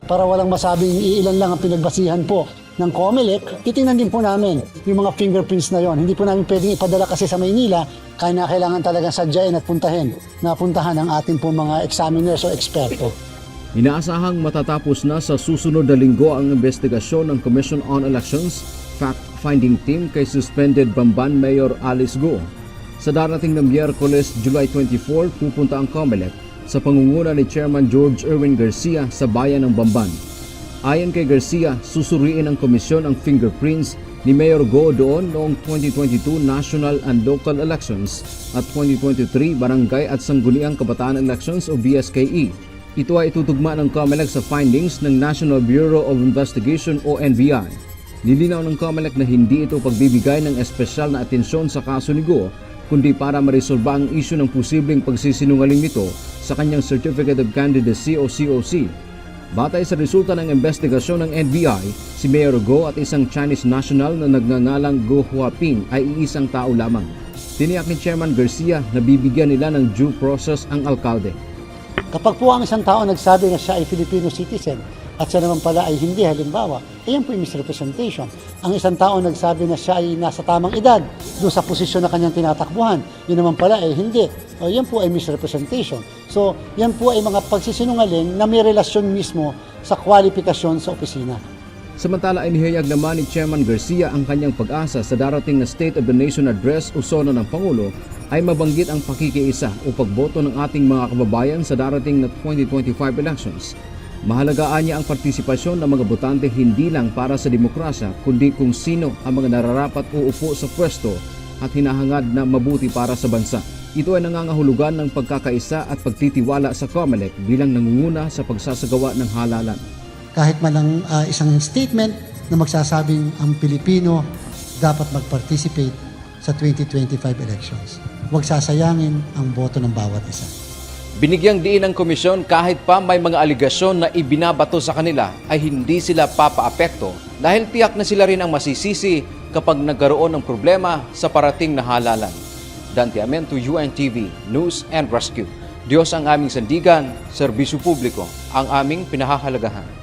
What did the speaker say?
Para walang masabing iilan lang ang pinagbasihan po ng COMELEC, titingnan din po namin yung mga fingerprints na yon. Hindi po namin pwedeng ipadala kasi sa Maynila, kaya na kailangan talagang sadyain at napuntahan ang ating po mga examiners o eksperto. Inaasahang matatapos na sa susunod na linggo ang investigasyon ng Commission on Elections Fact-Finding Team kay suspended Bamban Mayor Alice Go. Sa darating na Miyerkules, July 24, pupunta ang COMELEC sa pangunguna ni Chairman George Erwin Garcia sa bayan ng Bamban. Ayon kay Garcia, susuriin ng komisyon ang fingerprints ni Mayor Go doon noong 2022 national and local elections at 2023 barangay at sangguniang kabataan elections o BSKE. Ito ay itutugma ng COMELEC sa findings ng National Bureau of Investigation o NBI. Nilinaw ng COMELEC na hindi ito pagbibigay ng espesyal na atensyon sa kaso ni Go, kundi para maresolba ang isyu ng posibleng pagsisinungaling nito sa kanyang Certificate of Candidacy o COC. Batay sa resulta ng investigasyon ng NBI, si Mayor Go at isang Chinese national na nagngangalang Go Huaping ay iisang tao lamang. Tiniyak ni Chairman Garcia na bibigyan nila ng due process ang alkalde. Kapag po ang isang tao nagsabi na siya ay Filipino citizen at siya naman pala ay hindi, halimbawa, yan po yung misrepresentation. Ang isang tao nagsabi na siya ay nasa tamang edad doon sa posisyon na kanyang tinatakbuhan, yun naman pala ay hindi. O yan po ay misrepresentation. So, yan po ay mga pagsisinungaling na may relasyon mismo sa kwalifikasyon sa opisina. Samantala ay nihayag naman ni Chairman Garcia ang kanyang pag-asa sa darating na State of the Nation Address o SONA ng Pangulo ay mabanggit ang pakikiisa o pagboto ng ating mga kababayan sa darating na 2025 elections. Mahalagaan niya ang partisipasyon ng mga botante hindi lang para sa demokrasya kundi kung sino ang mga nararapat uupo sa pwesto at hinahangad na mabuti para sa bansa. Ito ay nangangahulugan ng pagkakaisa at pagtitiwala sa COMELEC bilang nangunguna sa pagsasagawa ng halalan. Kahit man lang isang statement na magsasabing ang Pilipino dapat mag-participate sa 2025 elections. Huwag sasayangin ang boto ng bawat isa. Binigyang diin ng komisyon kahit pa may mga aligasyon na ibinabato sa kanila ay hindi sila papaapekto dahil tiyak na sila rin ang masisisi kapag nagkaroon ng problema sa parating na halalan. Dante Amento, UNTV, News and Rescue. Diyos ang aming sandigan, serbisyo publiko ang aming pinahahalagahan.